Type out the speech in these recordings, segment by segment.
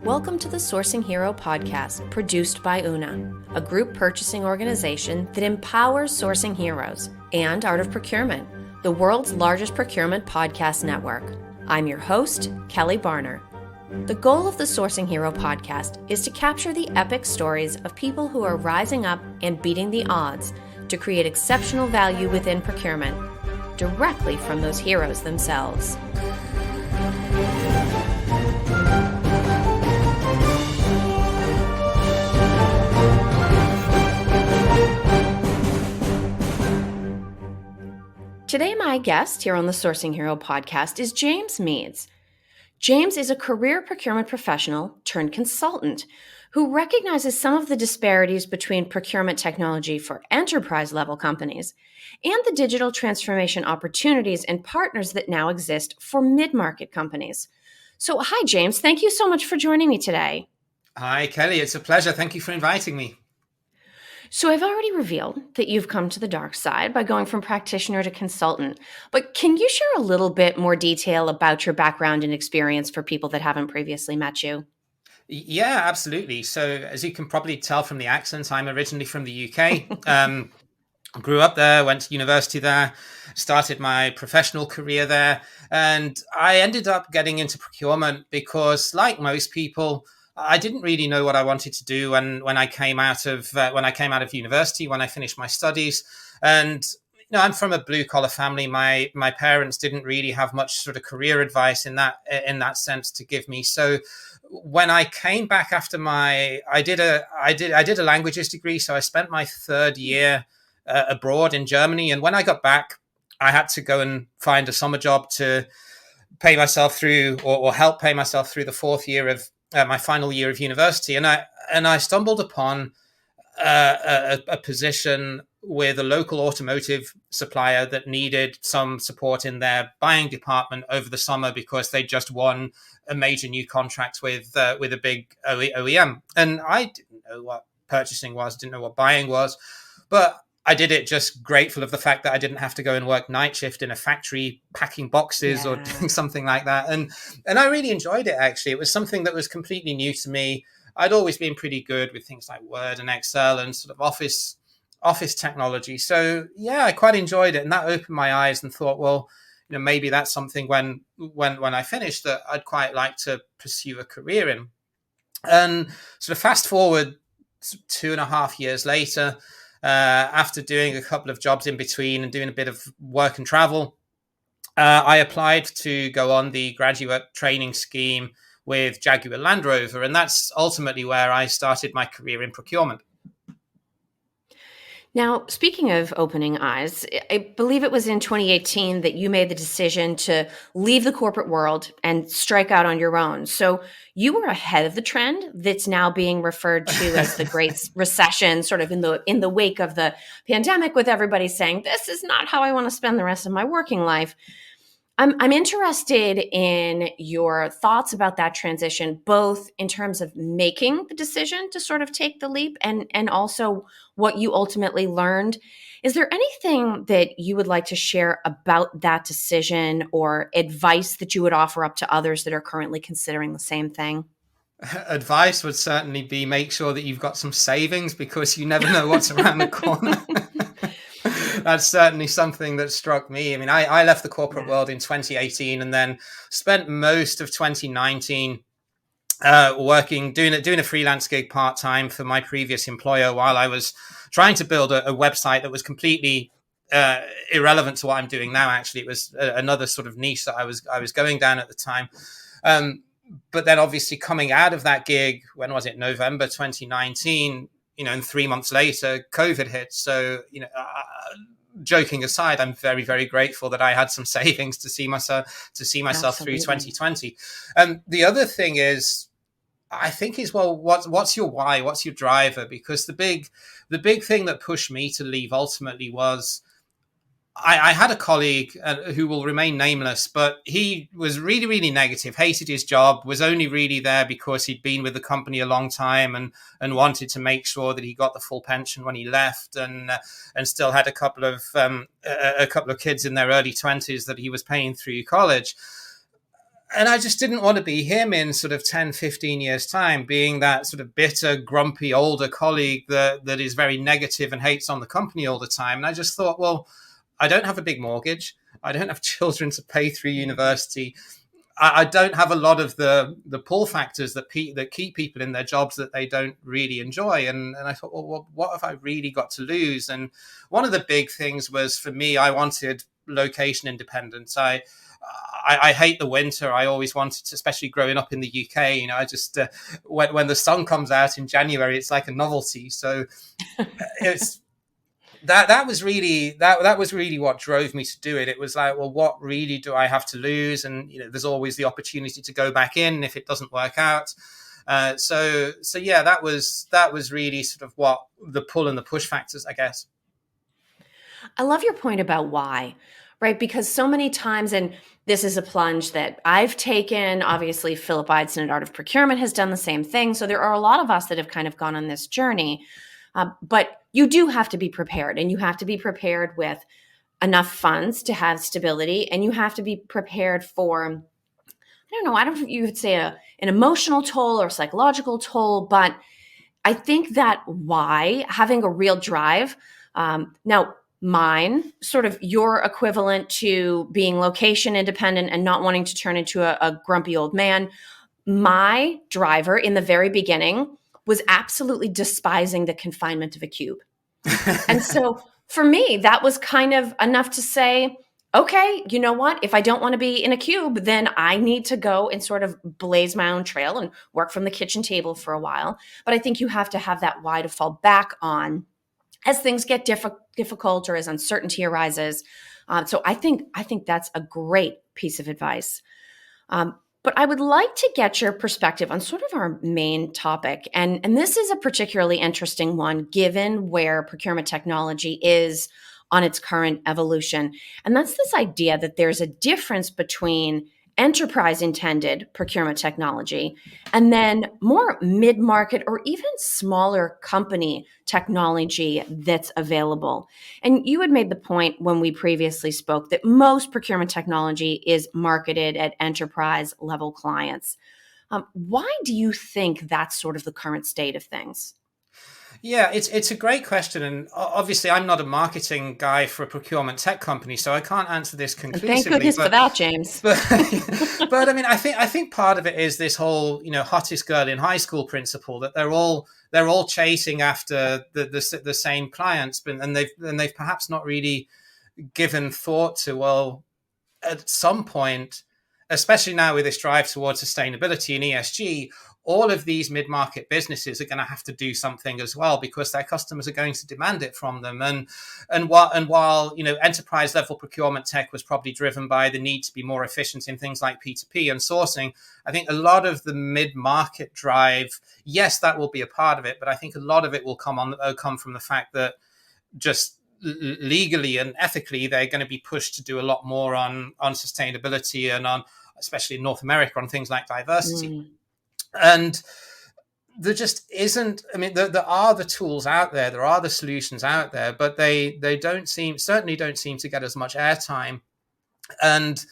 Welcome to the Sourcing Hero podcast, produced by Una, a group purchasing organization that empowers sourcing heroes, and Art of Procurement, the world's largest procurement podcast network. I'm your host, Kelly Barner. The goal of the Sourcing Hero podcast is to capture the epic stories of people who are rising up and beating the odds to create exceptional value within procurement, directly from those heroes themselves. Today, my guest here on the Sourcing Hero podcast is James Meads. James is a career procurement professional turned consultant who recognizes some of the disparities between procurement technology for enterprise-level companies and the digital transformation opportunities and partners that now exist for mid-market companies. So, hi, James. Thank you so much for joining me today. Hi, Kelly. It's a pleasure. Thank you for inviting me. So I've already revealed that you've come to the dark side by going from practitioner to consultant, but can you share a little bit more detail about your background and experience for people that haven't previously met you? Yeah, absolutely. So as you can probably tell from the accent, I'm originally from the UK. Grew up there, went to university there, started my professional career there, and I ended up getting into procurement because, like most people, I didn't really know what I wanted to do when I came out of university, when I finished my studies. And I'm from a blue collar family. My parents didn't really have much sort of career advice in that sense to give me. So when I came back after I did a languages degree. So I spent my third year abroad in Germany, and when I got back, I had to go and find a summer job to pay myself through or help pay myself through the fourth year of my final year of university, and I stumbled upon a position with a local automotive supplier that needed some support in their buying department over the summer because they just won a major new contract with a big OEM, and I didn't know what purchasing was, didn't know what buying was, but I did it just grateful of the fact that I didn't have to go and work night shift in a factory packing boxes or doing something like that. And I really enjoyed it, actually. It was something that was completely new to me. I'd always been pretty good with things like Word and Excel and sort of office technology. So yeah, I quite enjoyed it. And that opened my eyes and thought, well, maybe that's something when I finished that I'd quite like to pursue a career in. And sort of fast forward 2.5 years later, after doing a couple of jobs in between and doing a bit of work and travel, I applied to go on the graduate training scheme with Jaguar Land Rover. And that's ultimately where I started my career in procurement. Now, speaking of opening eyes, I believe it was in 2018 that you made the decision to leave the corporate world and strike out on your own. So you were ahead of the trend that's now being referred to as the Great Recession, sort of in the wake of the pandemic, with everybody saying, this is not how I want to spend the rest of my working life. I'm interested in your thoughts about that transition, both in terms of making the decision to sort of take the leap and also what you ultimately learned. Is there anything that you would like to share about that decision or advice that you would offer up to others that are currently considering the same thing? Advice would certainly be make sure that you've got some savings because you never know what's around the corner. That's certainly something that struck me. I mean, I left the corporate world in 2018 and then spent most of 2019 doing a freelance gig part-time for my previous employer while I was trying to build a website that was completely irrelevant to what I'm doing now. Actually, it was another sort of niche that I was going down at the time. But then obviously coming out of that gig, when was it? November 2019, and 3 months later, COVID hit. So, joking aside, I'm very, very grateful that I had some savings to see myself Absolutely. through 2020. The other thing is, I think is, well, what's your why? What's your driver? Because the big thing that pushed me to leave ultimately was I had a colleague who will remain nameless, but he was really, really negative, hated his job, was only really there because he'd been with the company a long time and wanted to make sure that he got the full pension when he left, and still had a couple of kids in their early 20s that he was paying through college. And I just didn't want to be him in sort of 10, 15 years time, being that sort of bitter, grumpy older colleague that is very negative and hates on the company all the time. And I just thought, well, I don't have a big mortgage. I don't have children to pay through university. I don't have a lot of the pull factors that keep people in their jobs that they don't really enjoy. And I thought, well, what have I really got to lose? And one of the big things was, for me, I wanted location independence. I hate the winter. I always wanted to, especially growing up in the UK. I just when the sun comes out in January, it's like a novelty. So it's that was really that was really what drove me to do it. It was like, well, what really do I have to lose? And there's always the opportunity to go back in if it doesn't work out. So yeah, that was really sort of what the pull and the push factors, I guess. I love your point about why, right? Because so many times, and this is a plunge that I've taken, obviously, Philip Eidson at Art of Procurement has done the same thing. So there are a lot of us that have kind of gone on this journey. But you do have to be prepared, and you have to be prepared with enough funds to have stability, and you have to be prepared for, I don't know if you would say an emotional toll or psychological toll, but I think that why, having a real drive, now mine, sort of your equivalent to being location independent and not wanting to turn into a grumpy old man, my driver in the very beginning was absolutely despising the confinement of a cube. And so for me, that was kind of enough to say, okay, you know what? If I don't want to be in a cube, then I need to go and sort of blaze my own trail and work from the kitchen table for a while. But I think you have to have that why to fall back on as things get difficult or as uncertainty arises. So I think that's a great piece of advice. But I would like to get your perspective on sort of our main topic. And this is a particularly interesting one, given where procurement technology is on its current evolution. And that's this idea that there's a difference between enterprise intended procurement technology and then more mid-market or even smaller company technology that's available. And you had made the point when we previously spoke that most procurement technology is marketed at enterprise level clients. Why do you think that's sort of the current state of things? Yeah, it's a great question, and obviously I'm not a marketing guy for a procurement tech company, so I can't answer this And thank conclusively. goodness for that, James. But but I mean, I think part of it is this whole hottest girl in high school principle, that they're all chasing after the same clients, but and they've perhaps not really given thought to, well, at some point, especially now with this drive towards sustainability and ESG, all of these mid-market businesses are going to have to do something as well, because their customers are going to demand it from them. And while enterprise level procurement tech was probably driven by the need to be more efficient in things like P2P and sourcing, I think a lot of the mid-market drive, yes, that will be a part of it, but I think a lot of it will come from the fact that just legally and ethically, they're going to be pushed to do a lot more on sustainability and on, especially in North America, on things like diversity. Mm. And there just isn't. I mean, there are the tools out there are the solutions out there, but they certainly don't seem to get as much airtime, and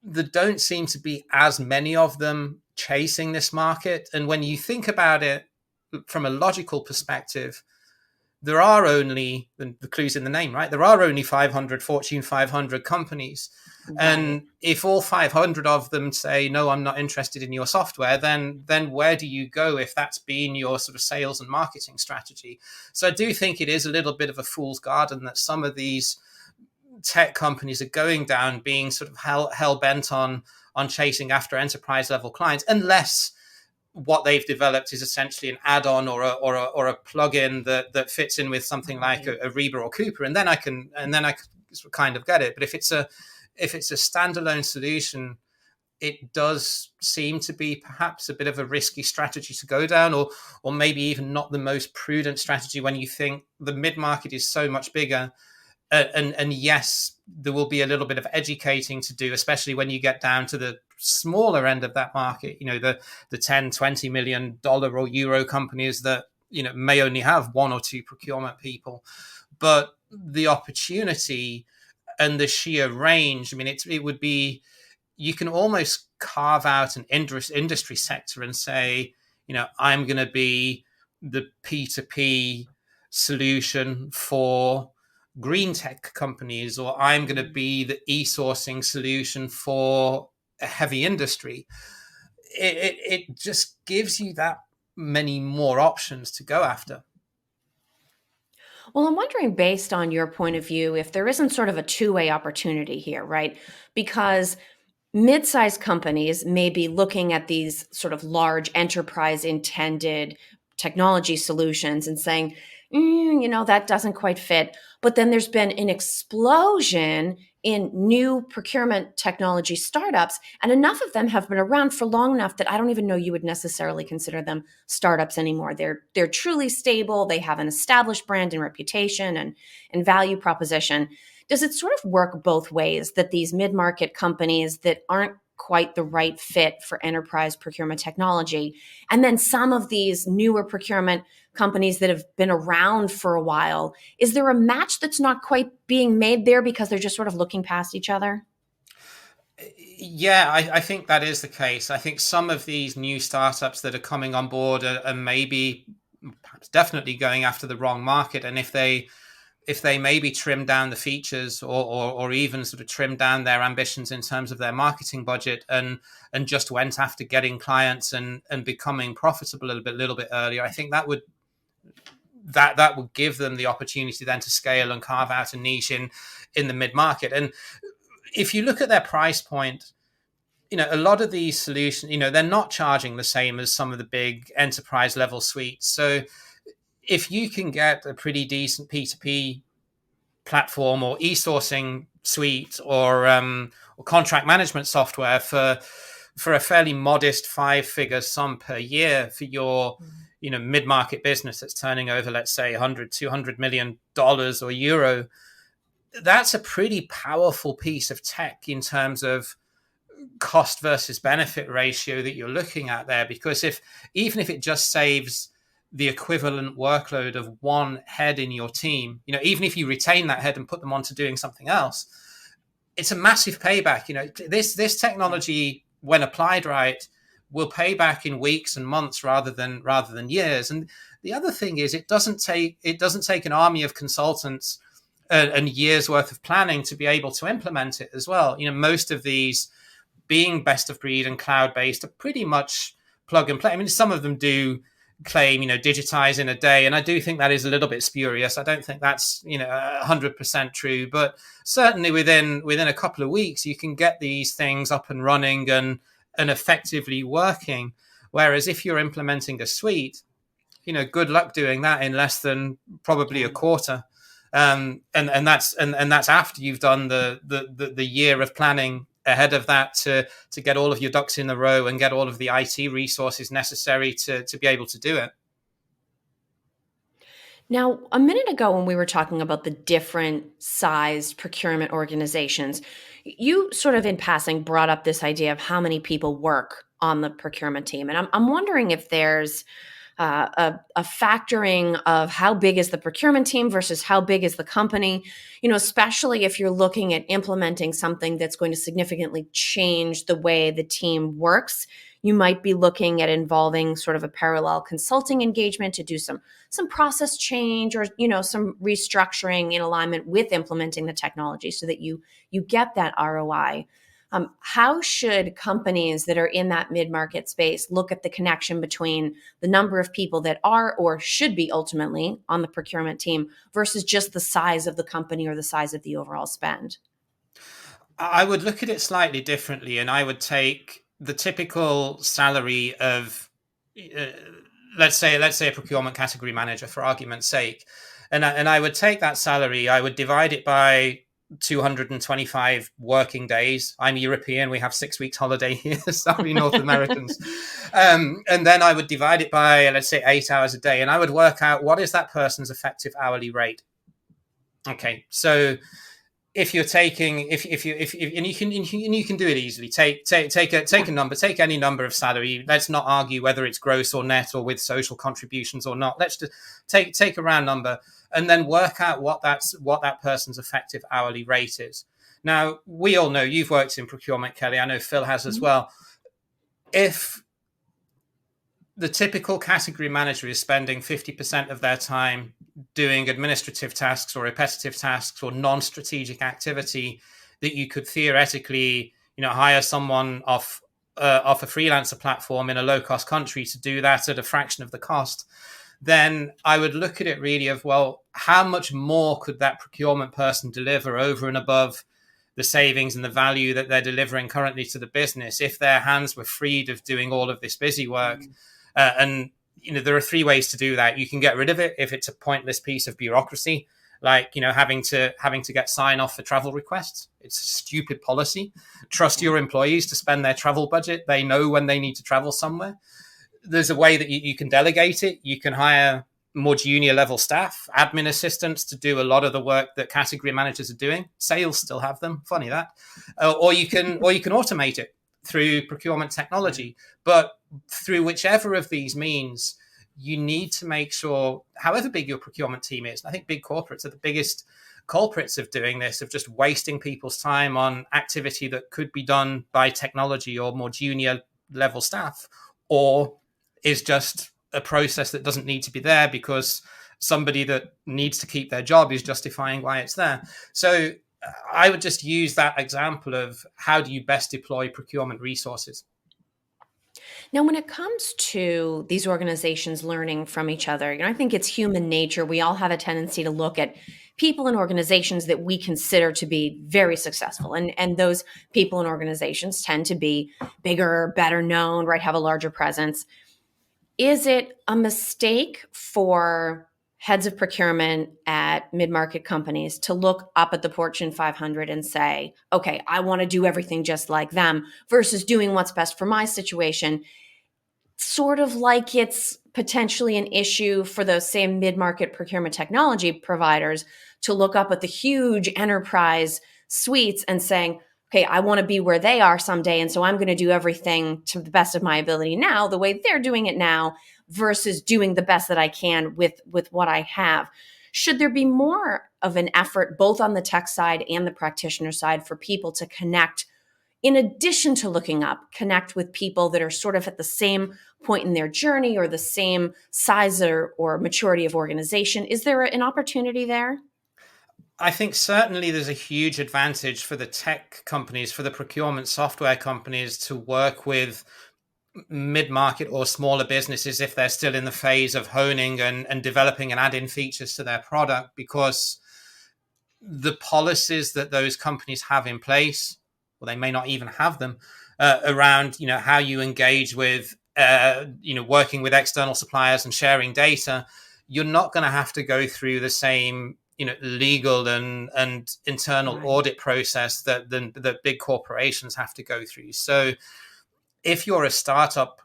there don't seem to be as many of them chasing this market. And when you think about it from a logical perspective, there are only, the clues in the name, right? There are only 500 Fortune 500 companies. Right. And if all 500 of them say, no, I'm not interested in your software, then where do you go if that's been your sort of sales and marketing strategy? So I do think it is a little bit of a fool's garden that some of these tech companies are going down, being sort of hell bent on chasing after enterprise level clients, unless what they've developed is essentially an add-on or a plugin that fits in with something like a Reba or Cooper, and then I can kind of get it. But if it's a standalone solution, it does seem to be perhaps a bit of a risky strategy to go down, or maybe even not the most prudent strategy when you think the mid-market is so much bigger. And yes, there will be a little bit of educating to do, especially when you get down to the smaller end of that market, the 10, $20 million or euro companies that, may only have one or two procurement people. But the opportunity and the sheer range, I mean, it would be, you can almost carve out an industry sector and say, I'm going to be the P2P solution for green tech companies, or I'm going to be the e-sourcing solution for a heavy industry. It just gives you that many more options to go after. Well, I'm wondering, based on your point of view, if there isn't sort of a two-way opportunity here, right? Because mid-sized companies may be looking at these sort of large enterprise intended technology solutions and saying, that doesn't quite fit. But then there's been an explosion in new procurement technology startups, and enough of them have been around for long enough that I don't even know you would necessarily consider them startups anymore. They're truly stable. They have an established brand and reputation and value proposition. Does it sort of work both ways, that these mid-market companies that aren't quite the right fit for enterprise procurement technology, and then some of these newer procurement companies that have been around for a while, is there a match that's not quite being made there because they're just sort of looking past each other? Yeah, I think that is the case. I think some of these new startups that are coming on board are maybe, perhaps definitely going after the wrong market. And if they maybe trim down the features, or even sort of trim down their ambitions in terms of their marketing budget, and just went after getting clients and becoming profitable a little bit earlier, I think that would give them the opportunity then to scale and carve out a niche in the mid-market. And if you look at their price point, a lot of these solutions, they're not charging the same as some of the big enterprise level suites. So if you can get a pretty decent P2P platform or e-sourcing suite, or contract management software for a fairly modest 5-figure sum per year for your mid-market business that's turning over, let's say, 100-200 million dollars or euro, that's a pretty powerful piece of tech in terms of cost versus benefit ratio that you're looking at there. Because even if it just saves the equivalent workload of one head in your team, even if you retain that head and put them on to doing something else, it's a massive payback. This technology, when applied right, will pay back in weeks and months rather than years. And the other thing is, it doesn't take an army of consultants and years worth of planning to be able to implement it as well. Most of these, being best of breed and cloud based, are pretty much plug and play. I mean, some of them do claim, digitize in a day, and I do think that is a little bit spurious. I don't think that's 100% true, but certainly within a couple of weeks you can get these things up and running and effectively working. Whereas if you're implementing a suite, good luck doing that in less than probably a quarter. And that's after you've done the year of planning ahead of that to get all of your ducks in a row and get all of the IT resources necessary to be able to do it. Now, a minute ago, when we were talking about the different sized procurement organizations, you sort of in passing brought up this idea of how many people work on the procurement team. And I'm wondering if there's a factoring of how big is the procurement team versus how big is the company, especially if you're looking at implementing something that's going to significantly change the way the team works. You might be looking at involving sort of a parallel consulting engagement to do some process change, or some restructuring in alignment with implementing the technology so that you get that ROI. How should companies that are in that mid-market space look at the connection between the number of people that are or should be ultimately on the procurement team versus just the size of the company or the size of the overall spend? I would look at it slightly differently, and I would take the typical salary of, let's say a procurement category manager, for argument's sake, and I would take that salary. I would divide it by 225 working days. I'm European. We have 6 weeks holiday here. Sorry, North Americans. And then I would divide it by, let's say, 8 hours a day, and I would work out what is that person's effective hourly rate. Okay, so if you're taking, if and you can do it easily. Take a number, take any number of salary. Let's not argue whether it's gross or net or with social contributions or not. Let's just take a round number and then work out what that person's effective hourly rate is. Now, we all know, you've worked in procurement, Kelly. I know Phil has as well. if the typical category manager is spending 50% of their time doing administrative tasks or repetitive tasks or non-strategic activity, that you could theoretically, hire someone off a freelancer platform in a low-cost country to do that at a fraction of the cost, then I would look at it really of, well, how much more could that procurement person deliver over and above the savings and the value that they're delivering currently to the business if their hands were freed of doing all of this busy work? And there are three ways to do that. You can get rid of it if it's a pointless piece of bureaucracy, like having to get sign off for travel requests. It's a stupid policy. Trust your employees to spend their travel budget. They know when they need to travel somewhere. There's a way that you can delegate it. You can hire more junior level staff, admin assistants, to do a lot of the work that category managers are doing. Sales still have them. Funny that. Or you can automate it through procurement technology. But through whichever of these means, you need to make sure, however big your procurement team is, I think big corporates are the biggest culprits of doing this, of just wasting people's time on activity that could be done by technology or more junior level staff, or is just a process that doesn't need to be there because somebody that needs to keep their job is justifying why it's there. So I would just use that example of how do you best deploy procurement resources. Now, when it comes to these organizations learning from each other, I think it's human nature. We all have a tendency to look at people and organizations that we consider to be very successful. And those people and organizations tend to be bigger, better known, right? Have a larger presence. Is it a mistake for heads of procurement at mid-market companies to look up at the Fortune 500 and say, okay, I want to do everything just like them, versus doing what's best for my situation? Sort of like it's potentially an issue for those same mid-market procurement technology providers to look up at the huge enterprise suites and saying, okay, I want to be where they are someday. And so I'm going to do everything to the best of my ability now, the way they're doing it now, versus doing the best that I can with what I have. Should there be more of an effort, both on the tech side and the practitioner side, for people to connect, in addition to looking up, connect with people that are sort of at the same point in their journey or the same size or maturity of organization? Is there an opportunity there? I think certainly there's a huge advantage for the tech companies, for the procurement software companies, to work with mid-market or smaller businesses if they're still in the phase of honing and developing and adding features to their product, because the policies that those companies have in place, or they may not even have them, around how you engage with working with external suppliers and sharing data, you're not going to have to go through the same legal and internal audit process that big corporations have to go through. So if you're a startup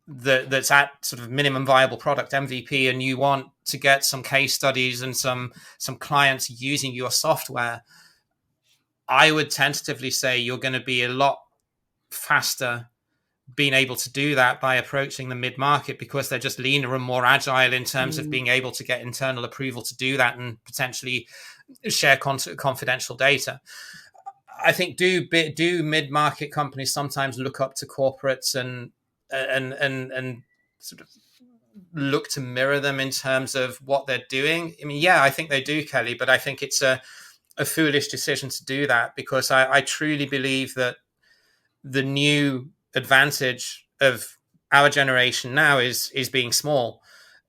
that's at sort of minimum viable product, MVP, and you want to get some case studies and some clients using your software, I would tentatively say you're going to be a lot faster being able to do that by approaching the mid-market, because they're just leaner and more agile in terms of being able to get internal approval to do that and potentially share confidential data. I think do mid-market companies sometimes look up to corporates and sort of look to mirror them in terms of what they're doing? I mean, yeah, I think they do, Kelly, but I think it's a foolish decision to do that, because I truly believe that the new advantage of our generation now is being small.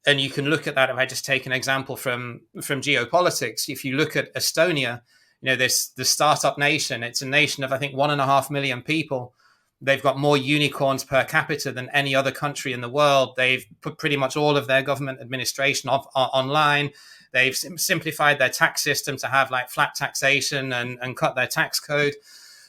And you can look at that. If I just take an example from geopolitics, if you look at Estonia, the startup nation, it's a nation of, I think, 1.5 million people. They've got more unicorns per capita than any other country in the world. They've put pretty much all of their government administration online. They've simplified their tax system to have like flat taxation and cut their tax code.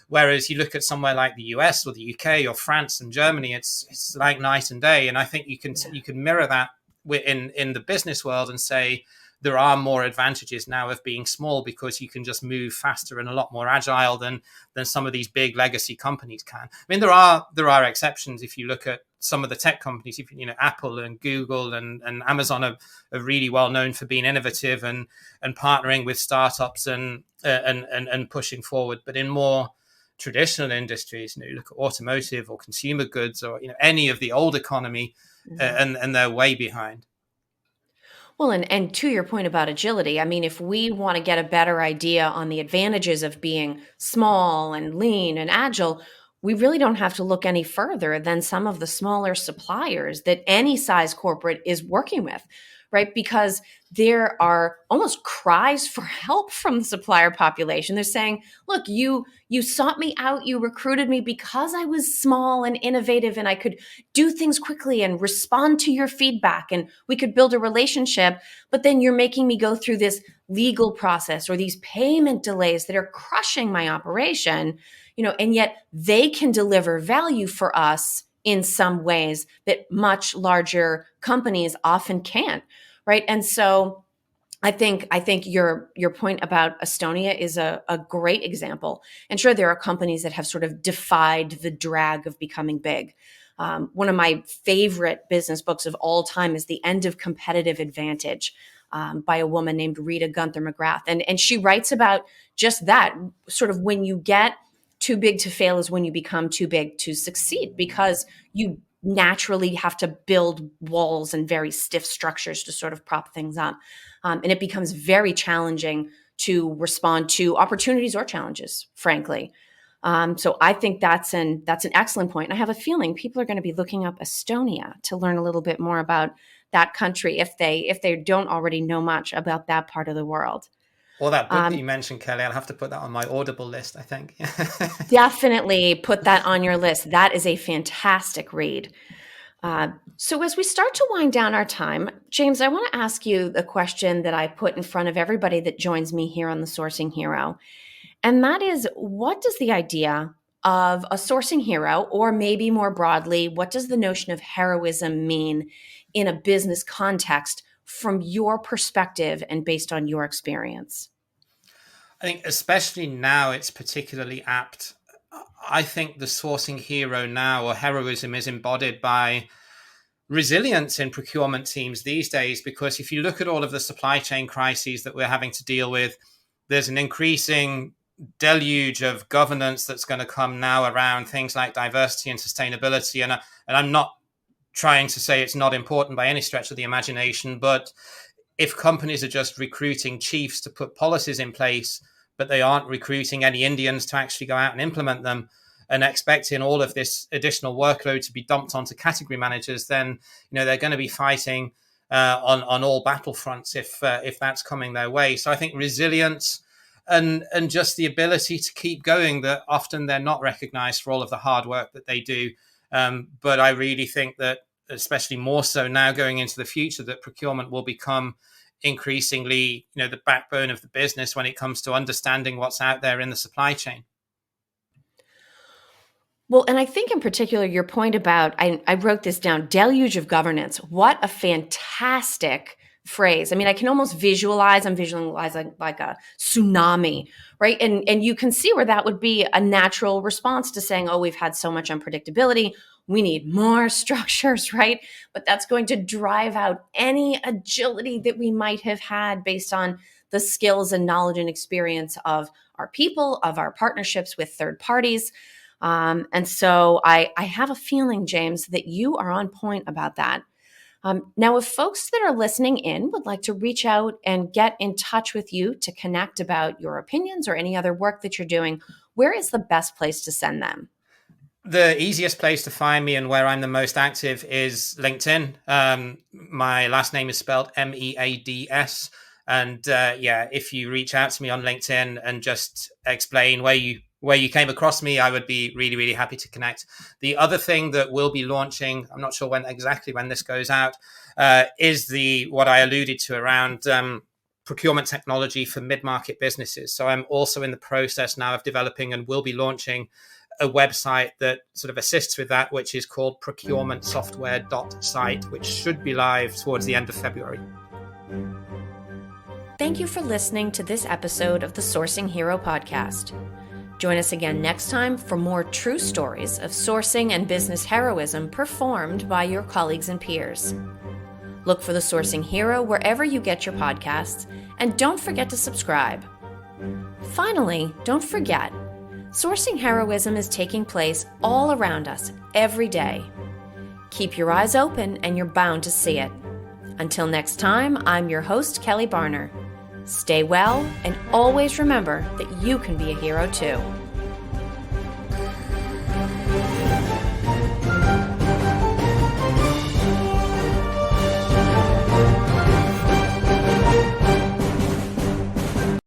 Whereas you look at somewhere like the US or the UK or France and Germany, it's like night and day. And I think you can mirror that in the business world and say there are more advantages now of being small, because you can just move faster and a lot more agile than some of these big legacy companies can. I mean, there are exceptions. If you look at some of the tech companies, Apple and Google and Amazon are really well known for being innovative and partnering with startups and pushing forward. But in more traditional industries. You look at automotive or consumer goods, or any of the old economy, and they're way behind. Well, and to your point about agility, I mean, if we want to get a better idea on the advantages of being small and lean and agile, we really don't have to look any further than some of the smaller suppliers that any size corporate is working with, right? Because there are almost cries for help from the supplier population. They're saying, look, you sought me out, you recruited me because I was small and innovative and I could do things quickly and respond to your feedback and we could build a relationship. But then you're making me go through this legal process or these payment delays that are crushing my operation, and yet they can deliver value for us in some ways that much larger companies often can't, right? And so I think your point about Estonia is a great example. And sure, there are companies that have sort of defied the drag of becoming big. One of my favorite business books of all time is The End of Competitive Advantage, by a woman named Rita Gunther McGrath. And she writes about just that, sort of when you get too big to fail is when you become too big to succeed, because you naturally have to build walls and very stiff structures to sort of prop things up. And it becomes very challenging to respond to opportunities or challenges, frankly. So I think that's an excellent point. And I have a feeling people are going to be looking up Estonia to learn a little bit more about that country if they don't already know much about that part of the world. Or that book that you mentioned, Kelly, I'll have to put that on my Audible list, I think. Definitely put that on your list. That is a fantastic read. So as we start to wind down our time, James, I want to ask you the question that I put in front of everybody that joins me here on the Sourcing Hero. And that is, what does the idea of a sourcing hero, or maybe more broadly, what does the notion of heroism mean in a business context from your perspective and based on your experience? I think especially now it's particularly apt. I think the sourcing hero now, or heroism, is embodied by resilience in procurement teams these days, because if you look at all of the supply chain crises that we're having to deal with, there's an increasing deluge of governance that's going to come now around things like diversity and sustainability. And I'm not trying to say it's not important by any stretch of the imagination, but if companies are just recruiting chiefs to put policies in place, but they aren't recruiting any Indians to actually go out and implement them, and expecting all of this additional workload to be dumped onto category managers, then they're going to be fighting on all battlefronts if that's coming their way. So I think resilience and just the ability to keep going, that often they're not recognized for all of the hard work that they do. But I really think that, especially more so now going into the future, that procurement will become increasingly, the backbone of the business when it comes to understanding what's out there in the supply chain. Well, and I think in particular, your point about, I wrote this down, deluge of governance. What a fantastic phrase. I mean, I'm visualizing like a tsunami, right? And you can see where that would be a natural response to saying, oh, we've had so much unpredictability, we need more structures, right? But that's going to drive out any agility that we might have had based on the skills and knowledge and experience of our people, of our partnerships with third parties. And so I have a feeling, James, that you are on point about that. Now, if folks that are listening in would like to reach out and get in touch with you to connect about your opinions or any other work that you're doing, where is the best place to send them? The easiest place to find me and where I'm the most active is LinkedIn. My last name is spelled Meads. And if you reach out to me on LinkedIn and just explain where you came across me, I would be really, really happy to connect. The other thing that we'll be launching, I'm not sure when this goes out, is what I alluded to around procurement technology for mid-market businesses. So I'm also in the process now of developing and will be launching a website that sort of assists with that, which is called procurementsoftware.site, which should be live towards the end of February. Thank you for listening to this episode of the Sourcing Hero podcast. Join us again next time for more true stories of sourcing and business heroism performed by your colleagues and peers. Look for the Sourcing Hero wherever you get your podcasts, and don't forget to subscribe. Finally, don't forget, Sourcing heroism is taking place all around us every day. Keep your eyes open and you're bound to see it. Until next time, I'm your host, Kelly Barner. Stay well and always remember that you can be a hero too.